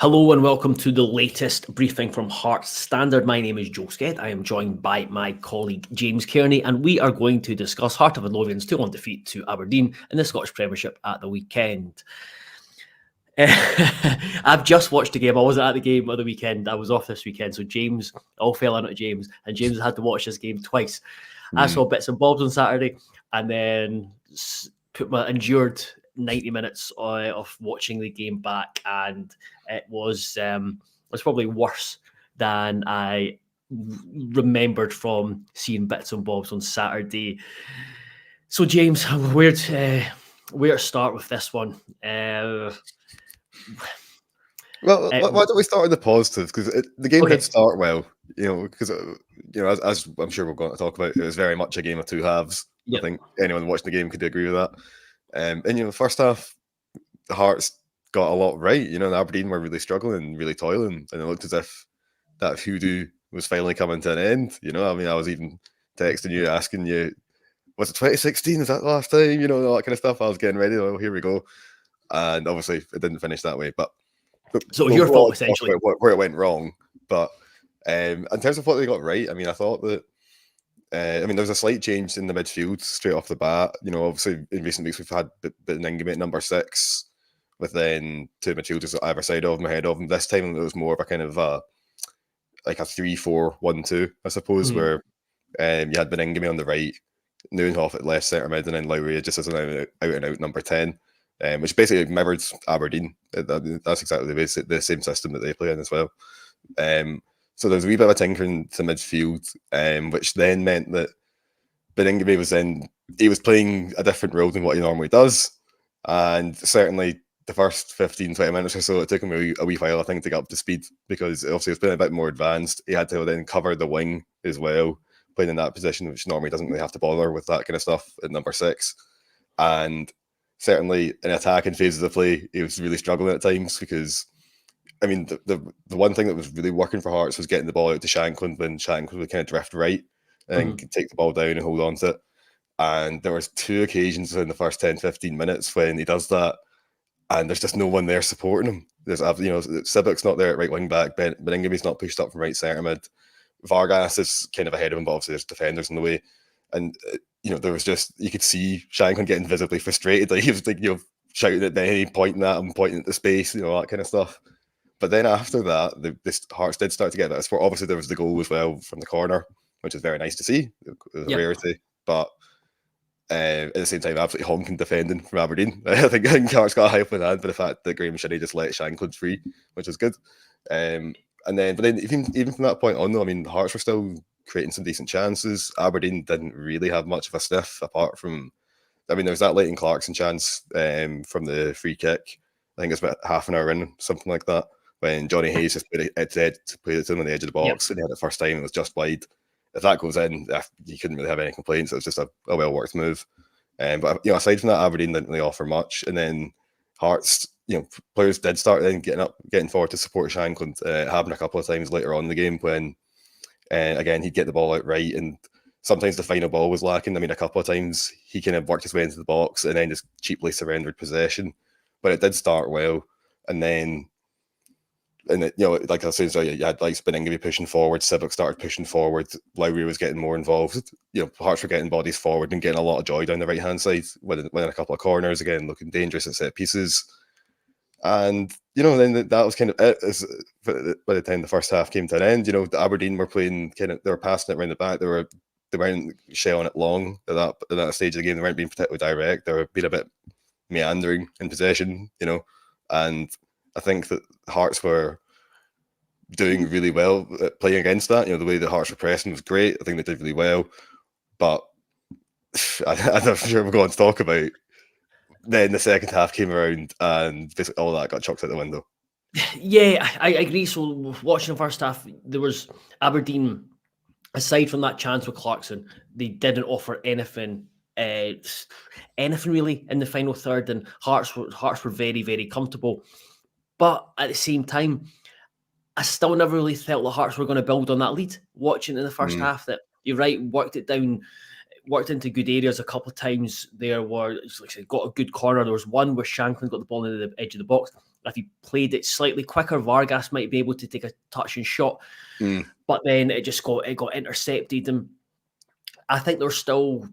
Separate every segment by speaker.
Speaker 1: Hello and welcome to the latest briefing from Hearts Standard. My name is Joe Sked. I am joined by my colleague James Kearney, and we are going to discuss Heart of Midlothian's 2-1 defeat to Aberdeen in the Scottish Premiership at the weekend. I've just watched the game. I wasn't at the game of the weekend. I was off this weekend, so James all fell into James, and James had to watch this game twice. I saw bits and bobs on Saturday, and then endured 90 minutes of watching the game back, and it was probably worse than I remembered from seeing bits and bobs on Saturday. So, James, where to start with this one?
Speaker 2: Well, why don't we start with the positives? Because the game did start well, because as I'm sure we're going to talk about, it was very much a game of two halves. Yep. I think anyone watching the game could agree with that. And first half, the Hearts got a lot right. Aberdeen were really struggling and really toiling, and it looked as if that hoodoo was finally coming to an end. I was even texting you, asking you, was it 2016? Is that the last time? All that kind of stuff. I was getting ready. Oh, here we go. And obviously, it didn't finish that way. But
Speaker 1: so it was your fault, essentially.
Speaker 2: Where it went wrong. But in terms of what they got right, I thought that. There was a slight change in the midfield straight off the bat. Obviously in recent weeks we've had Binningame at number 6, with then two midfielders at either side of him, ahead of him. This time it was more of a kind of like a 3-4-1-2, I suppose, where you had Binningame on the right, Neuenhoff at left centre mid, and then Lowry just as an out and out number 10, which basically mirrored Aberdeen. That's exactly the same system that they play in as well. So there's a wee bit of a tinkering to midfield, which then meant that Binningame was playing a different role than what he normally does. And certainly the first 15-20 minutes or so, it took him a wee while, I think, to get up to speed, because obviously it's been a bit more advanced. He had to then cover the wing as well, playing in that position, which normally doesn't really have to bother with that kind of stuff at number 6. And certainly in attacking phases of play, he was really struggling at times, because the one thing that was really working for Hearts was getting the ball out to Shankland when Shankland would kind of drift right and take the ball down and hold on to it. And there was 2 occasions in the first 10-15 minutes when he does that, and there's just no one there supporting him. There's Sibbick's not there at right wing back, Binninghame's not pushed up from right centre mid, Vargas is kind of ahead of him, but obviously there's defenders in the way. And there was just, you could see Shankland getting visibly frustrated. Like he was like, shouting at Benny, pointing at him, pointing at the space, that kind of stuff. But then after that, the Hearts did start to get that support. Obviously, there was the goal as well from the corner, which is very nice to see. It was a rarity. But at the same time, absolutely honking defending from Aberdeen. I think Hearts got a high up in hand for the fact that Graham Shinnie just let Shankland free, which was good. But then even from that point on, though, the Hearts were still creating some decent chances. Aberdeen didn't really have much of a sniff, apart from, there was that Leighton Clarkson chance from the free kick. I think it's about half an hour in, something like that, when Johnny Hayes just played it in on the edge of the box, and he had it first time, and it was just wide. If that goes in, you couldn't really have any complaints. It was just a well-worked move. But aside from that, Aberdeen didn't really offer much. And then Hearts, players did start then getting forward to support Shankland. It happened a couple of times later on in the game when, again, he'd get the ball out right, and sometimes the final ball was lacking. A couple of times he kind of worked his way into the box and then just cheaply surrendered possession. But it did start well. And then, like I was saying, so you had like Binningame pushing forward, Sibbick started pushing forward, Lowry was getting more involved. Hearts were getting bodies forward and getting a lot of joy down the right hand side, winning a couple of corners, again looking dangerous at set pieces. And then that was kind of it. By the time the first half came to an end, Aberdeen were playing they were passing it around the back. They weren't shelling it long at that stage of the game. They weren't being particularly direct. They were being a bit meandering in possession, and I think that Hearts were doing really well at playing against that. The way the Hearts were pressing was great. I think they did really well. But I'm not sure we're going to talk about. Then the second half came around and basically all that got chucked out the window.
Speaker 1: Yeah, I agree. So watching the first half, there was Aberdeen, aside from that chance with Clarkson, they didn't offer anything really in the final third, and Hearts were very, very comfortable. But at the same time, I still never really felt the Hearts were going to build on that lead. Watching in the first half, that you're right, worked it down, worked into good areas a couple of times. There were, like I said, got a good corner. There was one where Shankland got the ball into the edge of the box, if he played it slightly quicker, Vargas might be able to take a touch and shot. But then it got intercepted, and I think there's still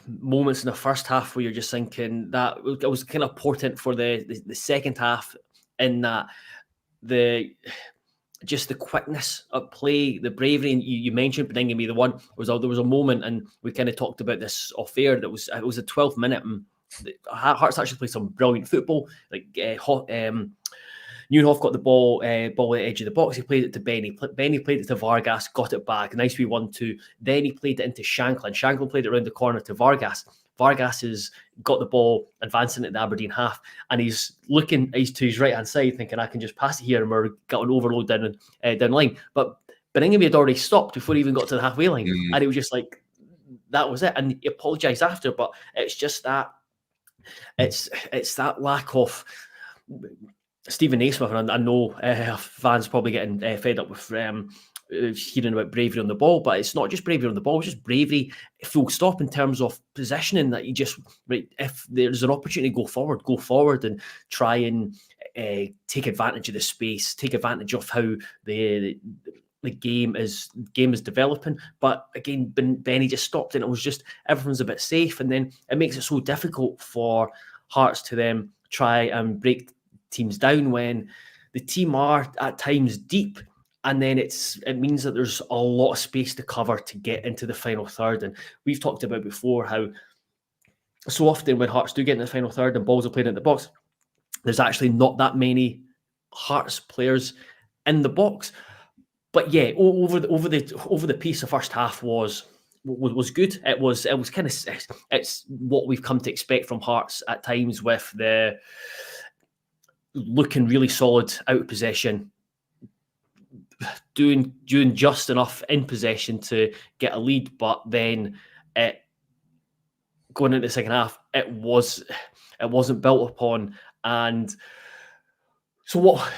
Speaker 1: moments in the first half where you're just thinking that it was kind of portent for the second half, in that the quickness of play, the bravery. And you mentioned Beningame, there was a moment, and we kind of talked about this off air, it was a 12th minute, and Hearts actually played some brilliant football. Like Nieuwenhof got the ball at the edge of the box. He played it to Benny. Benny played it to Vargas, got it back. Nice wee 1-2. Then he played it into Shanklin. Shanklin played it around the corner to Vargas. Vargas has got the ball, advancing at the Aberdeen half, and he's looking to his right-hand side, thinking, I can just pass it here, and we're getting overload down the line. But Beningame had already stopped before he even got to the halfway line, and it was just like, that was it. And he apologised after, but it's just that, it's that lack of Steven Naismith. And I know fans probably getting fed up with hearing about bravery on the ball, but it's not just bravery on the ball, it's just bravery full stop in terms of positioning, that you just, if there's an opportunity, go forward and try and take advantage of the space, take advantage of how the game is developing. But again, Benny just stopped, and it was just, everyone's a bit safe, and then it makes it so difficult for Hearts to then try and break teams down when the team are at times deep. And then it means that there's a lot of space to cover to get into the final third. And we've talked about before how so often when Hearts do get in the final third and balls are played in the box, there's actually not that many Hearts players in the box. But yeah, over the piece, the first half was good. It was kind of, it's what we've come to expect from Hearts at times, with the looking really solid out of possession, doing just enough in possession to get a lead, but then going into the second half, it wasn't built upon. And so what?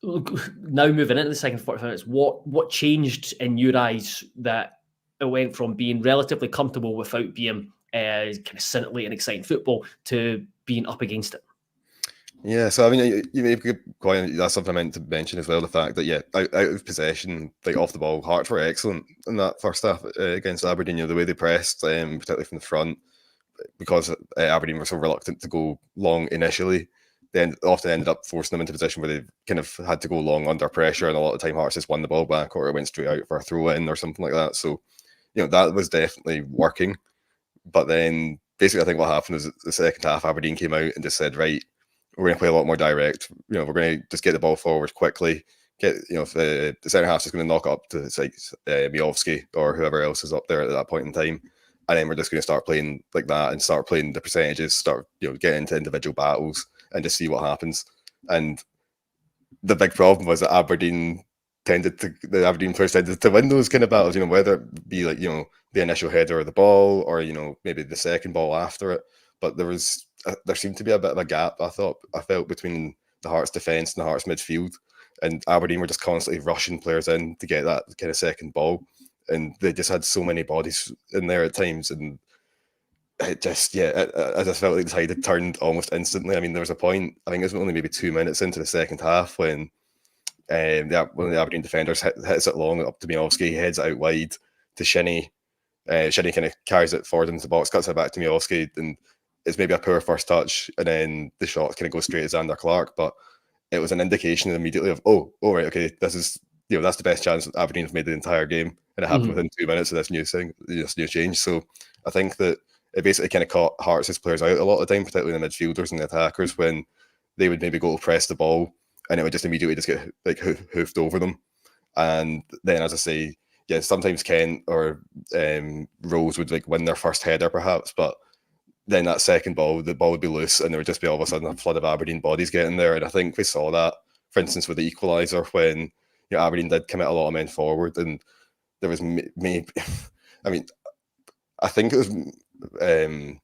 Speaker 1: Now moving into the second 45 minutes, what changed in your eyes that it went from being relatively comfortable without being kind of scintillating, exciting football to being up against it?
Speaker 2: Yeah, so I mean, you made a good point. That's something I meant to mention as well. The fact that, yeah, out of possession, like off the ball, Hearts were excellent in that first half against Aberdeen. You know, the way they pressed, particularly from the front, because Aberdeen were so reluctant to go long initially, then often ended up forcing them into a position where they kind of had to go long under pressure, and a lot of time Hearts just won the ball back, or it went straight out for a throw in or something like that. So, you know, that was definitely working. But then basically, I think what happened was the second half, Aberdeen came out and just said, right, we're going to play a lot more direct. You know, we're going to just get the ball forward quickly. Get, you know, if the centre half's just going to knock it up to, it's like Miovski or whoever else is up there at that point in time, and then we're just going to start playing like that and start playing the percentages, start, you know, getting into individual battles and just see what happens. And the big problem was that the Aberdeen players tended to win those kind of battles. You know, whether it be like, you know, the initial header of the ball, or, you know, maybe the second ball after it. But there seemed to be a bit of a gap, I felt, between the Hearts defence and the Hearts midfield, and Aberdeen were just constantly rushing players in to get that kind of second ball, and they just had so many bodies in there at times, and it just, yeah, I just felt like the tide had turned almost instantly. I mean, there was a point, I think it was only maybe 2 minutes into the second half, when one of the Aberdeen defenders hits it long up to Miovski, heads it out wide to Shinnie. Shinnie kind of carries it forward into the box, cuts it back to Miovski, and it's maybe a poor first touch, and then the shot kind of goes straight to Xander Clark. But it was an indication immediately of, oh right, okay, this is, you know, that's the best chance Aberdeen have made the entire game, and it happened within 2 minutes of this new change. So I think that it basically kind of caught Hearts' players out a lot of the time, particularly the midfielders and the attackers, when they would maybe go to press the ball and it would just immediately just get like hoofed over them. And then, as I say, yeah, sometimes Kent or Rose would like win their first header perhaps, but then that second ball, the ball would be loose, and there would just be all of a sudden a flood of Aberdeen bodies getting there. And I think we saw that, for instance, with the equaliser, when, you know, Aberdeen did commit a lot of men forward, and there was maybe, I mean, I think it was, I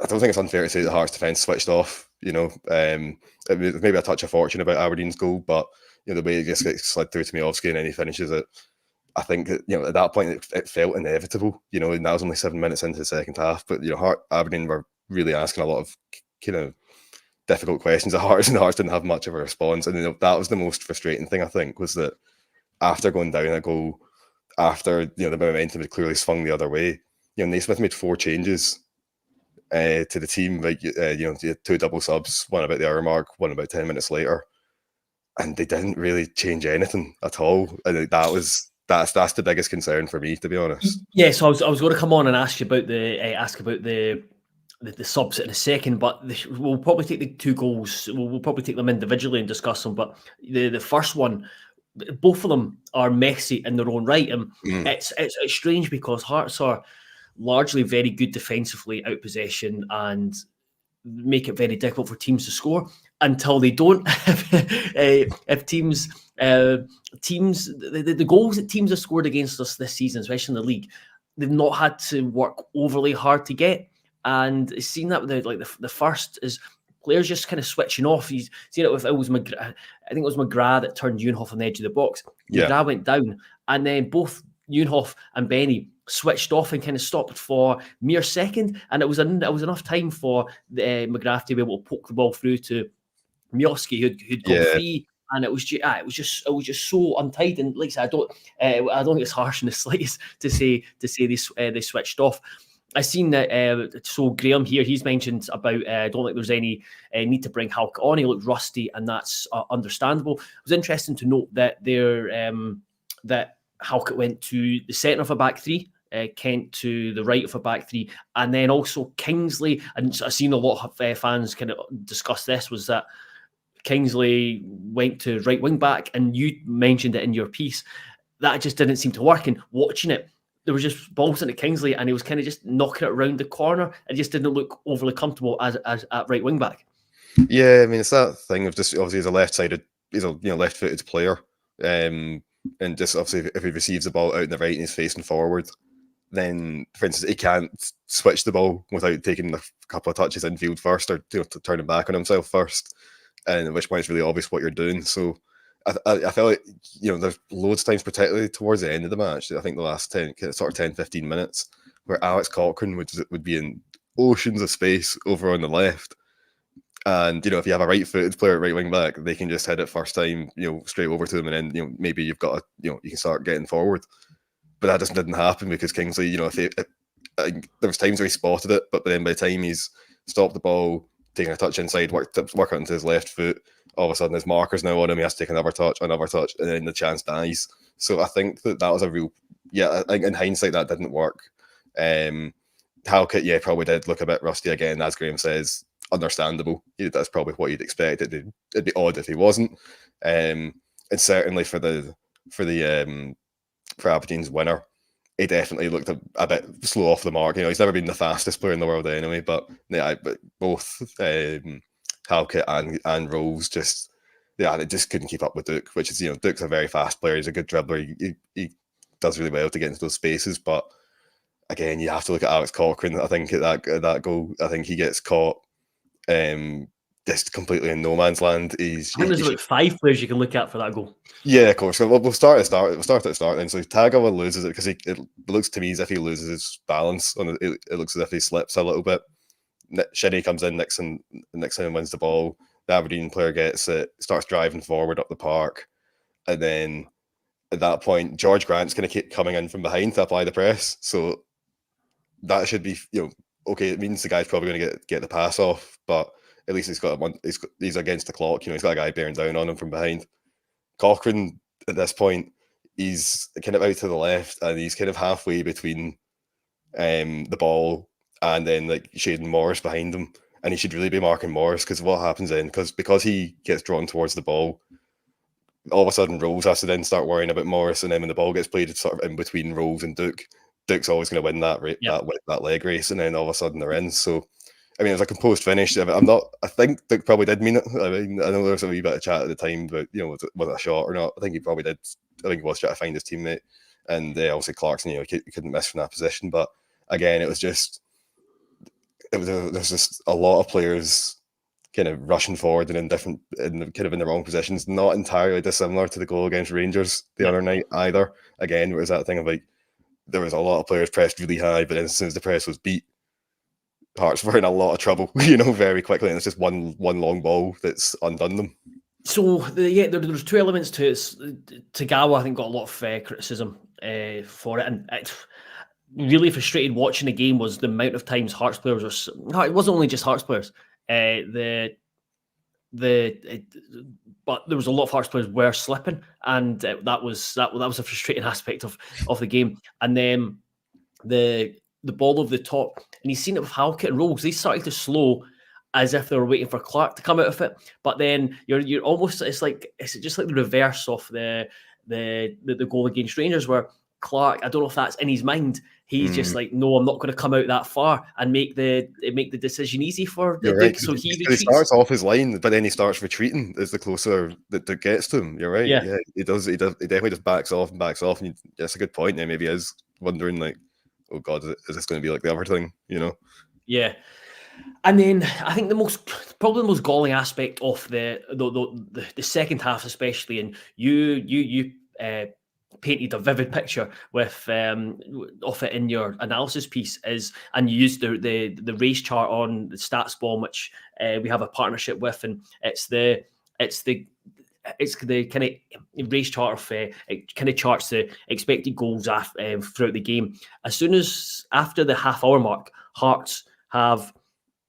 Speaker 2: don't think it's unfair to say that Hearts defence switched off. You know, it was maybe a touch of fortune about Aberdeen's goal, but, you know, the way it just gets slid through to Miovski and then he finishes it, I think, you know, at that point it felt inevitable, you know, and that was only 7 minutes into the second half. But, you know, Aberdeen were really asking a lot of kind of difficult questions at Hearts, and Hearts didn't have much of a response. And that was the most frustrating thing, I think, was that after going down a goal, after the momentum had clearly swung the other way, Naismith made 4 changes to the team. Like you had 2 double subs, one about the hour mark, one about 10 minutes later, and they didn't really change anything at all. And that's the biggest concern for me, to be honest.
Speaker 1: Yeah, so I was going to come on and ask you about the subs in a second, but we'll probably take the 2 goals. We'll probably take them individually and discuss them. But the first one, both of them are messy in their own right, and it's strange because Hearts are largely very good defensively out possession and make it very difficult for teams to score until they don't. If teams the goals that teams have scored against us this season, especially in the league, they've not had to work overly hard to get. And seeing that with the first is players just kind of switching off. You've seen it with I think it was McGrath that turned Junhoff on the edge of the box.
Speaker 2: Yeah.
Speaker 1: McGrath went down, and then both Junhoff and Benny switched off and kind of stopped for mere second, and it was enough time for McGrath to be able to poke the ball through to Miovski, who'd gone free, and it was just so untidy. And like I said, I don't think it's harsh in the slightest to say they switched off. I've seen that. So Graham here, he's mentioned about. I don't think there's any need to bring Halk on. He looked rusty, and that's understandable. It was interesting to note that that Halkett went to the centre of a back 3. Kent to the right of a back 3, and then also Kingsley. And I've seen a lot of fans kind of discuss this, was that Kingsley went to right wing back, and you mentioned it in your piece. That just didn't seem to work. And watching it, there was just balls into Kingsley, and he was kind of just knocking it around the corner. It just didn't look overly comfortable as at right wing back.
Speaker 2: Yeah, I mean, it's that thing of just obviously he's a left-footed player, and just obviously if he receives the ball out in the right and he's facing forward, then, for instance, he can't switch the ball without taking a couple of touches infield first, or turning back on himself first, and at which point it's really obvious what you're doing. So I feel like there's loads of times, particularly towards the end of the match, I think the last 10-15 minutes, where Alex Cochrane would be in oceans of space over on the left. And if you have a right-footed player at right wing back, they can just hit it first time, straight over to him, and then maybe you've got you can start getting forward. But that just didn't happen because Kingsley, there was times where he spotted it, but then by the time he's stopped the ball, taking a touch inside, work out into his left foot, all of a sudden his marker's now on him, he has to take another touch, and then the chance dies. So I think that was a real, I think in hindsight that didn't work. Halkett, probably did look a bit rusty again, as Graham says, understandable. That's probably what you'd expect. It'd be odd if he wasn't. And certainly for Aberdeen's winner, he definitely looked a bit slow off the mark. He's never been the fastest player in the world anyway, but both Halkett and Rose they just couldn't keep up with Duke, which is, Duke's a very fast player. He's a good dribbler. He does really well to get into those spaces, but again, you have to look at Alex Cochrane. I think at that goal, I think he gets caught just completely in no man's land.
Speaker 1: I think there's about 5 players you can look at for that goal. Yeah,
Speaker 2: of course. So we'll start at the start then. So Tagawa loses it because it looks to me as if he loses his balance on it. It looks as if he slips a little bit. Shinnie comes in, Nixon wins the ball. The Aberdeen player gets it, starts driving forward up the park, and then at that point, George Grant's going to keep coming in from behind to apply the press. So that should be, okay. It means the guy's probably going to get the pass off, but at least he's against the clock. He's got a guy bearing down on him from behind. Cochrane at this point, he's kind of out to the left, and he's kind of halfway between the ball and then like Shaden Morris behind him, and he should really be marking Morris, because what happens then, because he gets drawn towards the ball, all of a sudden Rose has to then start worrying about Morris, and then when the ball gets played sort of in between Rose and Duke's always going to win that leg race, and then all of a sudden they're in. So I mean, it was a composed finish. I think Duke probably did mean it. I mean, I know there was a wee bit of chat at the time, but was it a shot or not? I think he probably did. I think he was trying to find his teammate, and obviously Clarkson, he couldn't miss from that position. But again, there was just a lot of players kind of rushing forward and in the wrong positions, not entirely dissimilar to the goal against Rangers the other night either. Again, it was that thing of like, there was a lot of players pressed really high, but then as soon as the press was beat, Hearts were in a lot of trouble, very quickly, and it's just one long ball that's undone them.
Speaker 1: So there's two elements to it. Tagawa, I think, got a lot of criticism for it, and it really frustrated watching the game was the amount of times Hearts players were. It wasn't only just Hearts players. But there was a lot of Hearts players were slipping, and that was a frustrating aspect of the game. And then the ball over the top, and you've seen it with Halkett and Rolls. They started to slow as if they were waiting for Clark to come out of it. But then you're almost it's just like the reverse of the goal against Rangers, where Clark, I don't know if that's in his mind. He's just like, no, I'm not going to come out that far and make the decision easy for the Duke. So he
Speaker 2: starts off his line, but then he starts retreating as the closer that gets to him. You're right.
Speaker 1: Yeah,
Speaker 2: he does. He definitely just backs off. And that's a good point. There, maybe is wondering like, oh God, is this going to be like the other thing?
Speaker 1: Yeah. And then I think probably the most galling aspect of the second half, especially, and you painted a vivid picture with of it in your analysis piece, and you used the race chart on the Stats Bomb, which we have a partnership with, and it's the kind of race chart of it kind of charts the expected goals throughout the game. As soon as after the half hour mark, Hearts have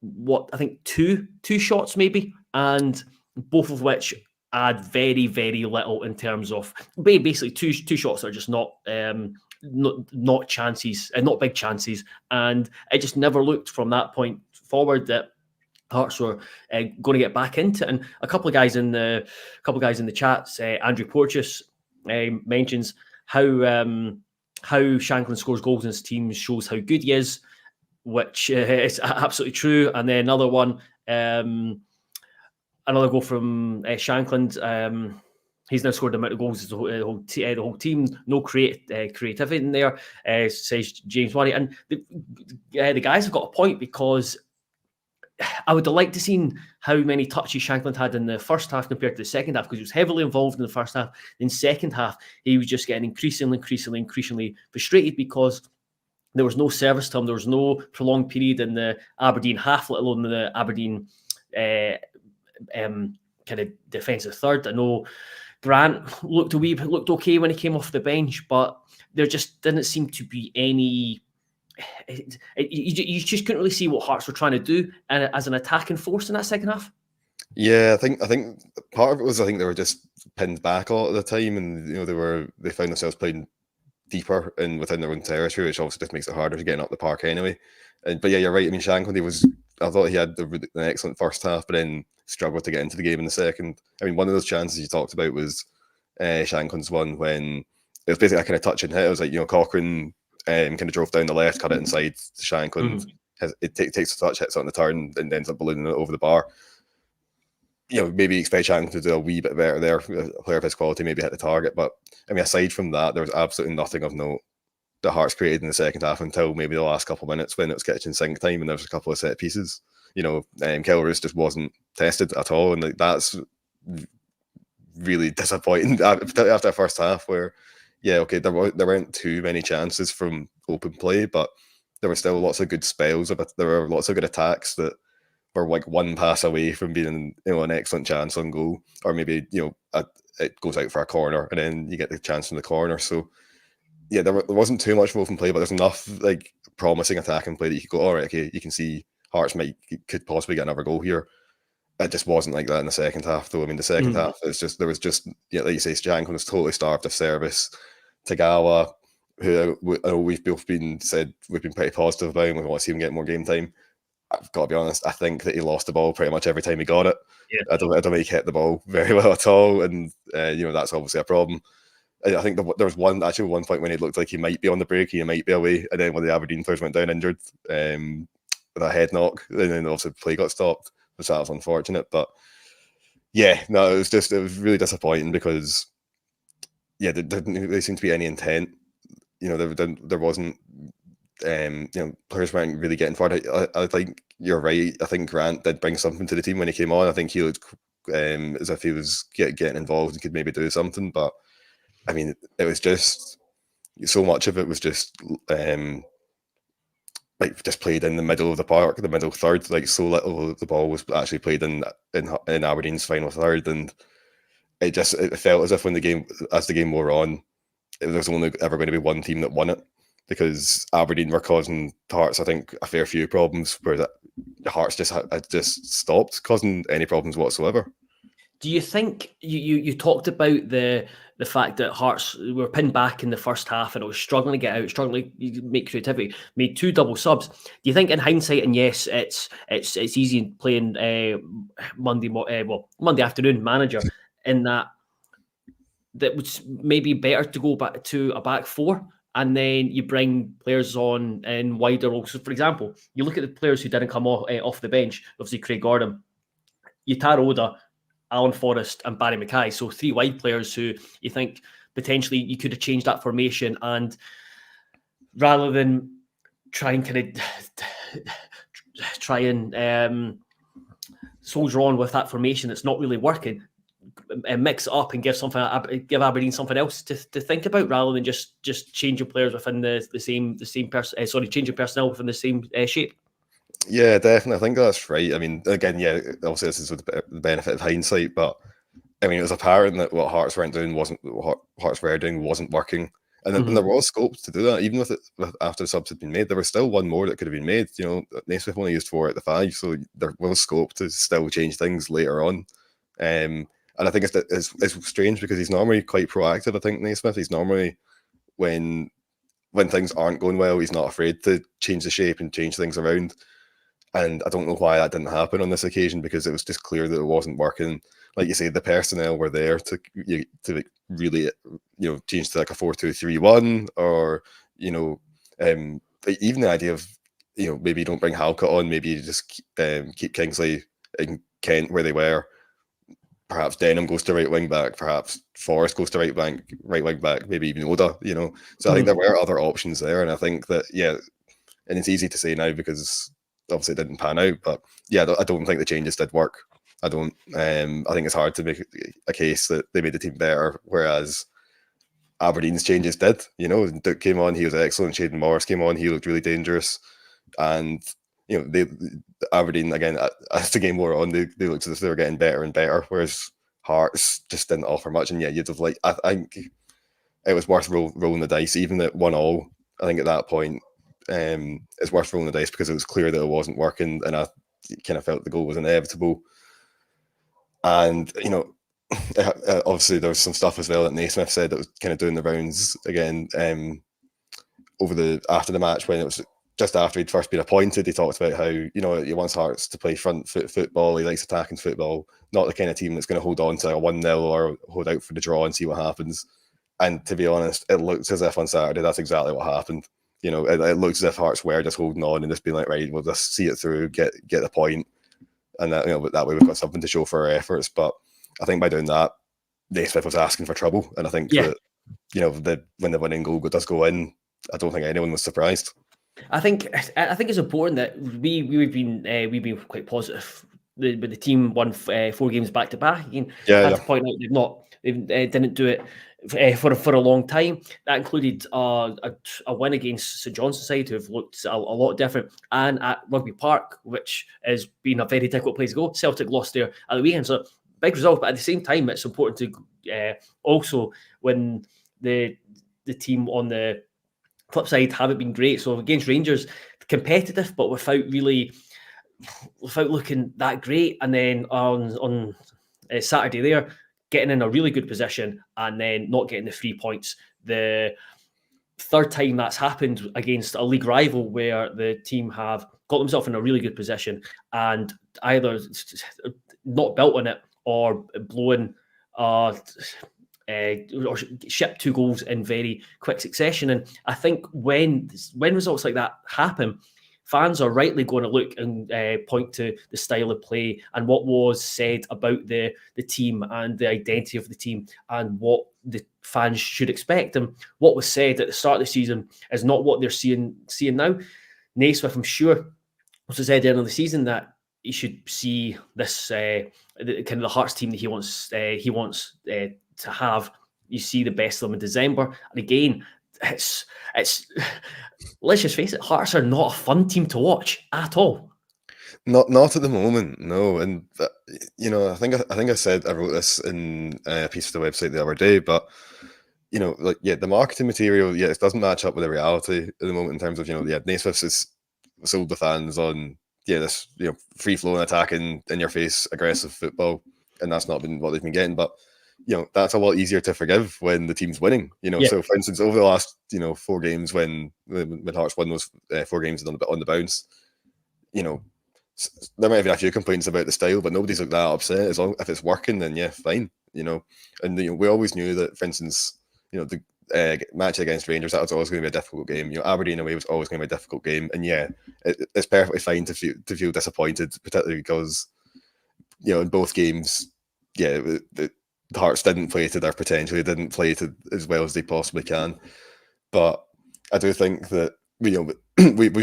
Speaker 1: what I think two shots maybe, and both of which add very, very little in terms of basically two shots that are just not chances, not big chances, and it just never looked from that point forward that Hearts were going to get back into it. And a couple of guys in the chats, Andrew Porteous mentions how Shanklin scores goals in his team shows how good he is, which is absolutely true. And then another one, another goal from Shankland. He's now scored the amount of goals as the whole team. No creativity in there, says James Murray. And the guys have got a point, because I would have liked to seen how many touches Shankland had in the first half compared to the second half, because he was heavily involved in the first half. In second half, he was just getting increasingly frustrated because there was no service to him. There was no prolonged period in the Aberdeen half, let alone the Aberdeen kind of defensive third. I know Grant looked okay when he came off the bench, but there just didn't seem to be any. You just couldn't really see what Hearts were trying to do as an attacking force in that second half.
Speaker 2: Yeah, I think part of it was, I think they were just pinned back a lot of the time, and they found themselves playing deeper and within their own territory, which obviously just makes it harder to get up the park anyway. But yeah, you're right. I mean, Shankland, I thought he had an excellent first half, but then struggled to get into the game in the second. I mean, one of those chances you talked about was Shankland's one when it was basically a kind of touch and hit. It was like, Cochrane kind of drove down the left, cut it inside Shankland. It takes a touch, hits it on the turn, and ends up ballooning it over the bar. Maybe expect Shankland to do a wee bit better there. A player of his quality maybe hit the target, but I mean, aside from that, there was absolutely nothing of note the Hearts created in the second half until maybe the last couple of minutes when it was kitchen sink time and there was a couple of set pieces. Kellerus just wasn't tested at all, and that's really disappointing after the first half. Where, there weren't too many chances from open play, but there were still lots of good spells. There were lots of good attacks that were like one pass away from being an excellent chance on goal, or maybe it goes out for a corner and then you get the chance from the corner. So yeah, there wasn't too much open play, but there's enough like promising attacking play that you could go, all right, okay, you can see Hearts could possibly get another goal here. It just wasn't like that in the second half, though. I mean, the second half, there was just like you say, Shankland was totally starved of service. Tagawa, who we've both been pretty positive about, and we want to see him get more game time. I've got to be honest, I think that he lost the ball pretty much every time he got it.
Speaker 1: Yeah.
Speaker 2: I don't think he hit the ball very well at all, and that's obviously a problem. I think there was one point when he looked like he might be on the break, he might be away, and then when the Aberdeen players went down injured with a head knock, and then obviously the play got stopped, which that was unfortunate. But yeah, no, it was really disappointing because there didn't really seem to be any intent. There wasn't. Players weren't really getting forward. I think you're right. I think Grant did bring something to the team when he came on. I think he looked as if he was getting involved and could maybe do something. But I mean, it was just so much of it was just like just played in the middle of the park, the middle third. Like so little of the ball was actually played in Aberdeen's final third, and it felt as if as the game wore on, there was only ever going to be one team that won it, because Aberdeen were causing Hearts, I think, a fair few problems, where the Hearts had just stopped causing any problems whatsoever.
Speaker 1: Do you think you talked about the fact that Hearts were pinned back in the first half and it was struggling to get out, struggling to make creativity, made 2 double subs? Do you think in hindsight, and yes, it's easy playing Monday afternoon manager, in that was maybe better to go back to a back 4 and then you bring players on in wider roles? So, for example, you look at the players who didn't come off the bench, obviously Craig Gordon, Yutaro Oda, Alan Forrest and Barry Mackay. So 3 wide players who you think potentially you could have changed that formation, and rather than try and soldier on with that formation that's not really working, and mix it up and give Aberdeen something else to think about, rather than just changing players within the same person. Changing personnel within the same shape.
Speaker 2: Yeah, definitely. I think that's right. I mean, again, yeah, obviously this is with the benefit of hindsight, but I mean, it was apparent that what Hearts were doing wasn't working, and there was scope to do that. Even after the subs had been made, there was still one more that could have been made. You know, Naismith only used 4 out of the 5, so there was scope to still change things later on. And I think it's strange because he's normally quite proactive. I think Naismith, he's normally when things aren't going well, he's not afraid to change the shape and change things around. And I don't know why that didn't happen on this occasion, because it was just clear that it wasn't working. Like you say, the personnel were there to really, change to like a 4-2-3-1, or even the idea of maybe you don't bring Halkett on, maybe you just keep Kingsley and Kent where they were. Perhaps Denham goes to right wing back, perhaps Forrest goes to right wing back, maybe even Oda. So I think there were other options there, and I think that and it's easy to say now because obviously it didn't pan out, but I don't think the changes did work. I don't. I think it's hard to make a case that they made the team better, whereas Aberdeen's changes did. Duke came on, he was excellent. Shaden Morris came on, he looked really dangerous, and Aberdeen again as the game wore on, they looked as if they were getting better and better, whereas Hearts just didn't offer much. And you'd have I think it was worth rolling the dice, even at 1-1. I think at that point, it's worth rolling the dice because it was clear that it wasn't working, and I kind of felt the goal was inevitable. And obviously there was some stuff as well that Naismith said that was kind of doing the rounds again after the match, when it was just after he'd first been appointed. He talked about how he wants Hearts to play front foot football. He likes attacking football, not the kind of team that's going to hold on to a 1-0 or hold out for the draw and see what happens. And to be honest, it looks as if on Saturday that's exactly what happened. It looks as if Hearts were just holding on and just being like, right, we'll just see it through, get the point, and that that way we've got something to show for our efforts. But I think by doing that, Naismith was asking for trouble, and I think that when the winning goal does go in, I don't think anyone was surprised.
Speaker 1: I think it's important that we've been quite positive. The team won 4 games back to back. Again, I have to point out they didn't do it for a long time. That included a win against St John's side, who have looked a lot different, and at Rugby Park, which has been a very difficult place to go. Celtic lost there at the weekend, so big result. But at the same time, it's important to also when the team on the flip side haven't been great. So against Rangers, competitive, but without looking that great. And then on Saturday there, getting in a really good position and then not getting the 3 points. The third time that's happened against a league rival where the team have got themselves in a really good position and either not built on it or blown or shipped 2 goals in very quick succession. And I think when results like that happen, fans are rightly going to look and point to the style of play and what was said about the team and the identity of the team and what the fans should expect. And what was said at the start of the season is not what they're seeing now. Naismith, I'm sure, also said earlier in the season that he should see this kind of the Hearts team that he wants to have. You see the best of them in December, and again, it's let's just face it, Hearts are not a fun team to watch at all.
Speaker 2: Not at the moment, no. And I think I said I wrote this in a piece for the website the other day, but the marketing material, it doesn't match up with the reality at the moment in terms of Naismith is sold the fans on this free flowing attacking in your face aggressive football, and that's not been what they've been getting. But that's a lot easier to forgive when the team's winning. So for instance, over the last 4 games when Hearts won those 4 games on the bounce, there might have been a few complaints about the style, but nobody's like that upset. As long if it's working, then fine. And we always knew that, for instance, the match against Rangers, that was always going to be a difficult game. Aberdeen away was always going to be a difficult game, and it's perfectly fine to feel disappointed, particularly because in both games, the Hearts didn't play to their potential. They didn't play to as well as they possibly can. But I do think that we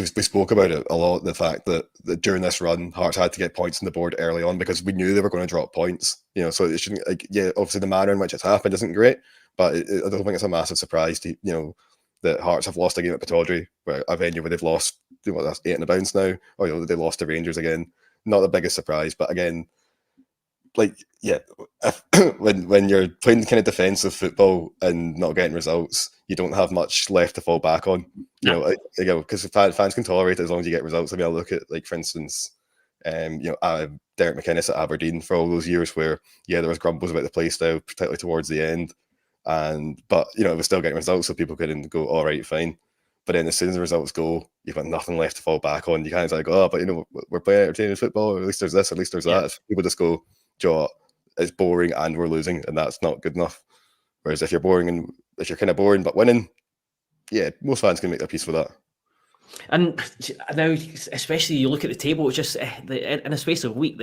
Speaker 2: spoke about it a lot. The fact that during this run, Hearts had to get points on the board early on because we knew they were going to drop points. So it shouldn't obviously the manner in which it's happened isn't great, but I don't think it's a massive surprise to that Hearts have lost a game at Pittodrie, where a venue where they've lost that's 8 in the bounce now, or they lost to Rangers again. Not the biggest surprise, but again, when you're playing kind of defensive football and not getting results, you don't have much left to fall back on. Because fans can tolerate it as long as you get results. I mean, I look at for instance, Derek McInnes at Aberdeen for all those years where there was grumbles about the play style, particularly towards the end, but it was still getting results, so people couldn't go, all right, fine. But then as soon as the results go, you've got nothing left to fall back on. You kind of go, but we're playing entertaining football. Or at least there's this, at least there's that. If people just go, Joe, it's boring and we're losing, and that's not good enough. Whereas if you're kind of boring but winning, most fans can make their peace with that.
Speaker 1: And now, especially you look at the table, it's just in a space of a week,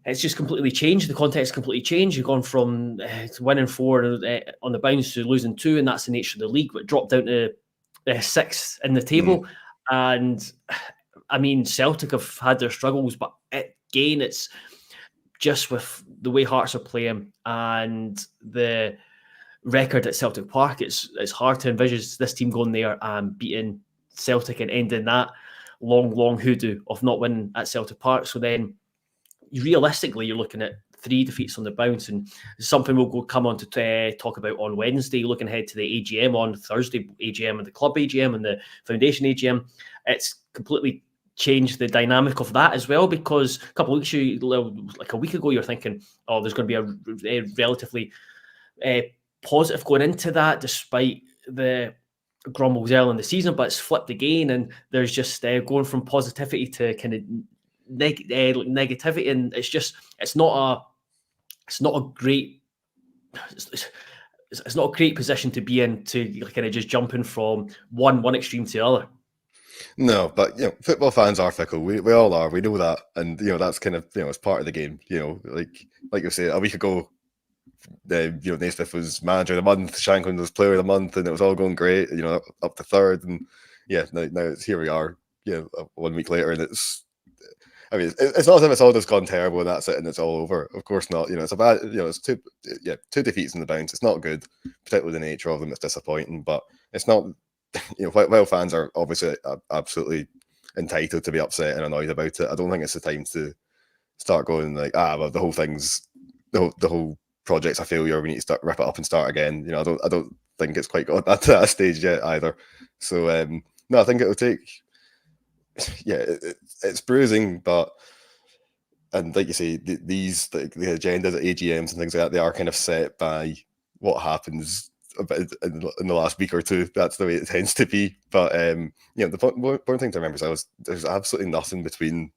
Speaker 1: it's just completely changed. The context completely changed. You've gone from winning 4 on the bounce to losing 2, and that's the nature of the league. But dropped down to 6th in the table, and I mean Celtic have had their struggles, but again, it's just with the way Hearts are playing and the record at Celtic Park, it's hard to envisage this team going there and beating Celtic and ending that long hoodoo of not winning at Celtic Park. So then, realistically, you're looking at 3 defeats on the bounce, and something we'll come on to talk about on Wednesday, looking ahead to the AGM on Thursday, AGM and the club AGM and the foundation AGM. It's completely changed the dynamic of that as well, because a couple of weeks, like a week ago, you're thinking, oh, there's going to be a relatively positive going into that, despite the grumbles early in the season, but it's flipped again, and there's just going from positivity to kind of negativity, and it's not a great position to be in, to kind of just jumping from one extreme to the other.
Speaker 2: No, but football fans are fickle. We all are. We know that, and that's kind of it's part of the game. Like you say, a week ago, Naismith was manager of the month, Shanklin was player of the month, and it was all going great. Up to 3rd, and now it's here we are. 1 week later, and it's not as if it's all just gone terrible and that's it and it's all over. Of course not. It's a bad. It's 2 defeats in the bounce. It's not good, particularly the nature of them. It's disappointing, but it's not. While fans are obviously absolutely entitled to be upset and annoyed about it, I don't think it's the time to start going like, well, the whole thing's the whole project's a failure. We need to rip it up and start again. I don't think it's quite got that stage yet either. So no, I think it'll take. It's bruising, and like you say, the agendas at AGMs and things like that, they are kind of set by what happens in the last week or 2. That's the way it tends to be. But the important thing to remember is there's absolutely nothing between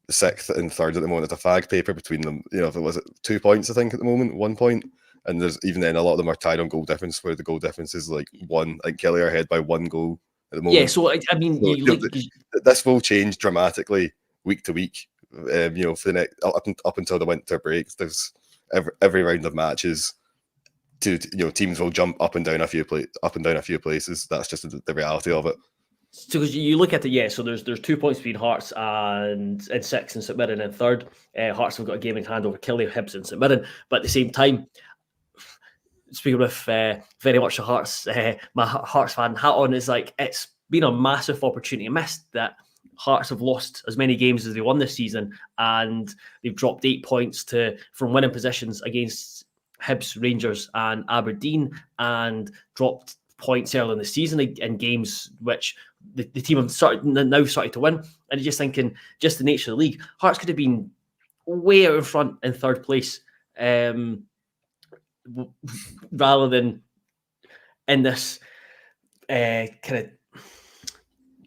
Speaker 2: the 6th and 3rd at the moment. It's a fag paper between them. If it was 2 points, I think at the moment, 1 point, and there's even then a lot of them are tied on goal difference, where the goal difference is like 1. Like Kelly are ahead by 1 goal at the moment.
Speaker 1: Yeah, so I mean,
Speaker 2: this will change dramatically week to week. For the next up until the winter break, there's every round of matches. Teams will jump up and down a few places. That's just the reality of it.
Speaker 1: So because you look at it, so there's 2 points between Hearts and 6th and St Mirren in 3rd. Hearts have got a game in hand over Killie, Hibs and St Mirren, but at the same time, speaking with very much a Hearts, my Hearts fan hat on, is like, it's been a massive opportunity missed that Hearts have lost as many games as they won this season, and they've dropped 8 points from winning positions against Hibs, Rangers, and Aberdeen, and dropped points early in the season in games which the team have now started to win. And you're just thinking, just the nature of the league, Hearts could have been way out in front in third place, rather than in this kind of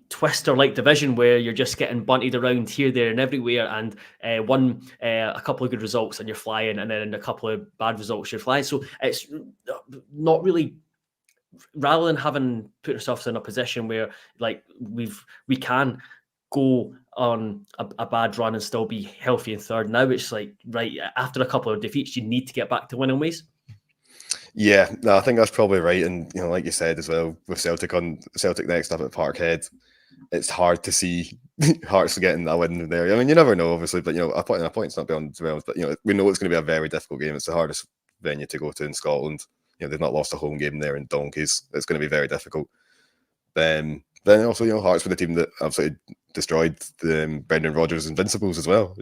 Speaker 1: twister-like division where you're just getting bunted around here, there, and everywhere, and won a couple of good results and you're flying, and then a couple of bad results you're flying. So it's not really, rather than having put ourselves in a position where like we can go on a bad run and still be healthy in third. Now it's like, right, after a couple of defeats, you need to get back to winning ways.
Speaker 2: Yeah, no, I think that's probably right. And like you said as well, with Celtic next up at Parkhead, it's hard to see Hearts getting that win there. I mean, you never know, obviously, but a point's not beyond realms. But we know it's going to be a very difficult game. It's the hardest venue to go to in Scotland. They've not lost a home game there in donkeys. It's going to be very difficult. Then also, Hearts were the team that absolutely destroyed the Brendan Rodgers Invincibles as well.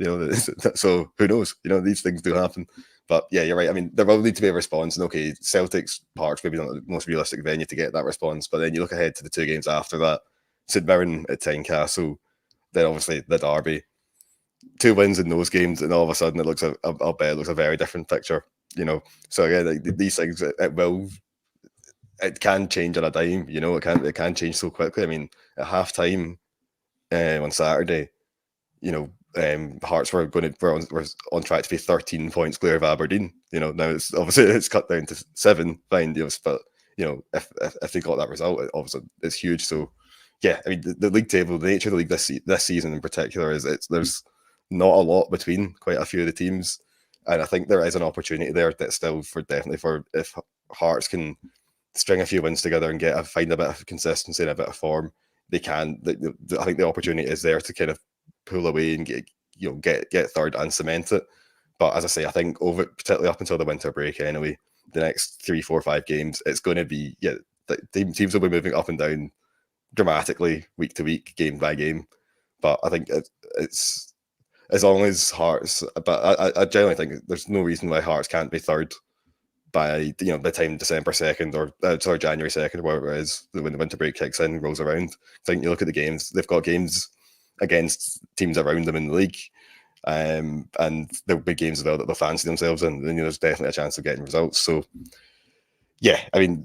Speaker 2: So who knows? These things do happen. But yeah, you're right. I mean, there will need to be a response. And okay, Celtic's Park's maybe not the most realistic venue to get that response. But then you look ahead to the 2 games after that: St Mirren at Tynecastle, then obviously the derby. 2 wins in those games, and all of a sudden it looks I'll bet it looks a very different picture. So again, like, these things it can change on a dime. It can change so quickly. I mean, at half time on Saturday, Hearts were on track to be 13 points clear of Aberdeen. Now it's cut down to 7. Fine, but if they got that result, obviously it's huge. So yeah, I mean the league table, the nature of the league this season in particular is there's not a lot between quite a few of the teams, and I think there is an opportunity there that still for if Hearts can string a few wins together and find a bit of consistency and a bit of form, they can. I think the opportunity is there to kind of pull away and get third and cement it. But as I say, I think particularly up until the winter break anyway, the next 3, 4, 5 games, it's going to be teams will be moving up and down dramatically week to week, game by game. But I think it's as long as Hearts. But I generally think there's no reason why Hearts can't be third by the time December 2nd or January 2nd, or whatever it is, when the winter break kicks in, rolls around. I think you look at the games; they've got games against teams around them in the league, and there'll be games as well that they'll fancy themselves in. Then there's definitely a chance of getting results. So yeah, I mean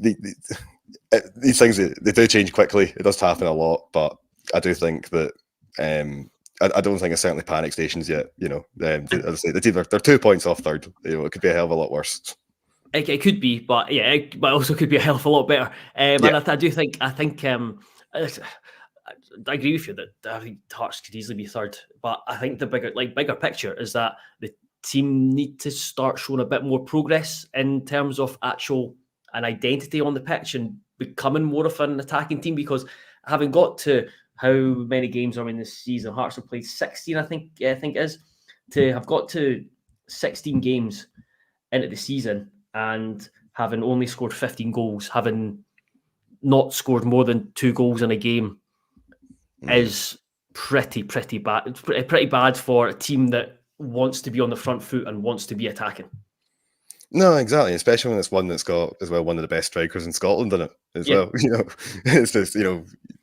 Speaker 2: these things they do change quickly. It does happen a lot, but I do think that I don't think it's certainly panic stations yet. As I say, the team they're 2 points off third. It could be a hell of a lot worse.
Speaker 1: It could be, but yeah, but also could be a hell of a lot better. And I do think I agree with you that I think Hearts could easily be third, but I think the bigger picture is that the team need to start showing a bit more progress in terms of an identity on the pitch and becoming more of an attacking team. Because having got to how many games are in this season, Hearts have played 16, I think it is, to have got to 16 games into the season and having only scored 15 goals, having not scored more than 2 goals in a game is pretty bad. It's pretty bad for a team that wants to be on the front foot and wants to be attacking.
Speaker 2: No, exactly. Especially when it's one that's got as well one of the best strikers in Scotland in it as well. It's just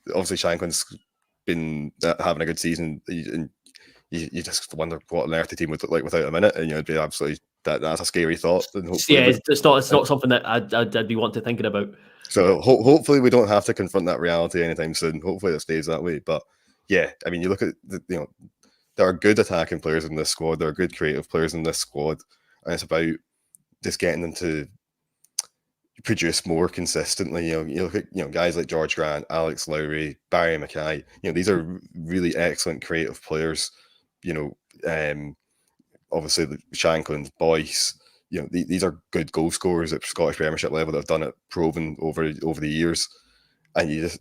Speaker 2: obviously Shankland's been having a good season, and you just wonder what on earth the team would look like without him in it, and it'd be absolutely that's a scary thought. And
Speaker 1: it's not something that I'd be wanting to thinking about.
Speaker 2: So hopefully we don't have to confront that reality anytime soon. Hopefully it stays that way. But yeah, I mean, you look at there are good attacking players in this squad. There are good creative players in this squad, and it's about just getting them to produce more consistently. You look at guys like George Grant, Alex Lowry, Barry Mackay. These are really excellent creative players. Obviously Shankland, Boyce. These are good goal scorers at Scottish Premiership level that have done it, proven over the years. And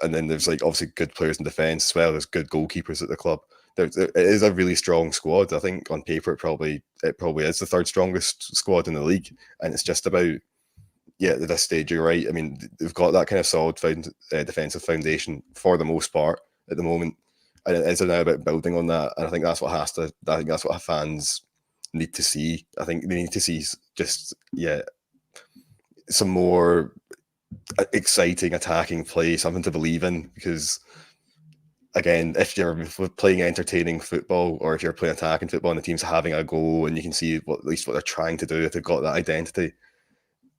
Speaker 2: and then there's like obviously good players in defence as well. There's good goalkeepers at the club. it is a really strong squad. I think on paper it probably is the third strongest squad in the league, and it's just about at this stage. You're right. I mean, they've got that kind of solid defensive foundation for the most part at the moment, and it is now about building on that. And I think that's what that's what fans need to see. I think they need to see just some more exciting attacking play, something to believe in, because again, if you're playing entertaining football, or if you're playing attacking football and the team's having a goal and you can see at least what they're trying to do, if they've got that identity,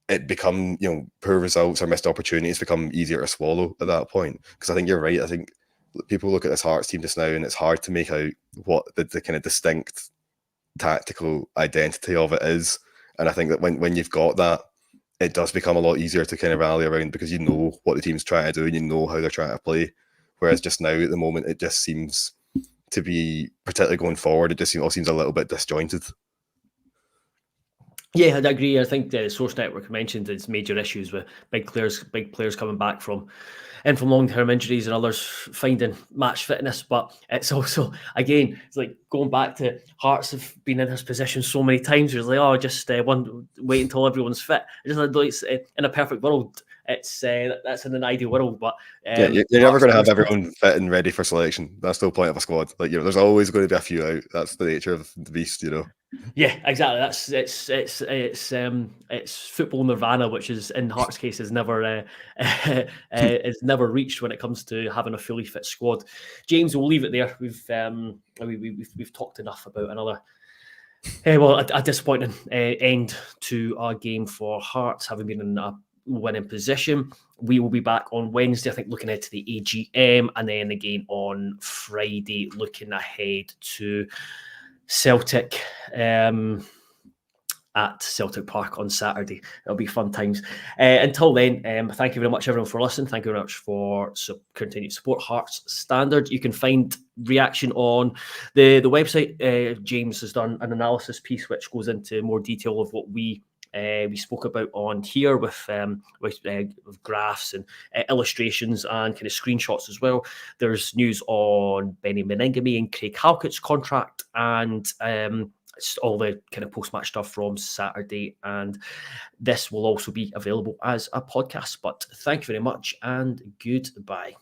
Speaker 2: it become, poor results or missed opportunities become easier to swallow at that point. Because I think you're right. I think people look at this Hearts team just now and it's hard to make out what the kind of distinct tactical identity of it is. And I think that when you've got that, it does become a lot easier to kind of rally around, because you know what the team's trying to do and you know how they're trying to play. Whereas just now at the moment, it just seems to be, particularly going forward, it just all seems a little bit disjointed.
Speaker 1: Yeah, I'd agree. I think the Source Network mentioned its major issues with big players coming back from long-term injuries and others finding match fitness. But it's also, again, it's like going back to Hearts have been in this position so many times. It's like, just wait until everyone's fit. It's just like, in a perfect world, it's that's in an ideal world. But
Speaker 2: you're never going to have everyone fit and ready for selection. That's the whole point of a squad. Like, there's always going to be a few out. That's the nature of the beast,
Speaker 1: Yeah, exactly. It's football nirvana, which is in Hearts' case is never reached when it comes to having a fully fit squad. James, we'll leave it there. We've talked enough about another a disappointing end to our game for Hearts, having been in a winning position. We will be back on Wednesday, I think, looking ahead to the AGM, and then again on Friday, looking ahead to Celtic at Celtic Park on Saturday. It'll be fun times. Until then, thank you very much, everyone, for listening. Thank you very much for continued support. Hearts Standard. You can find reaction on the website. James has done an analysis piece which goes into more detail of what we spoke about on here with graphs and illustrations and kind of screenshots as well. There's news on Benny Meningame and Craig Halkett's contract, and all the kind of post-match stuff from Saturday. And this will also be available as a podcast. But thank you very much and goodbye.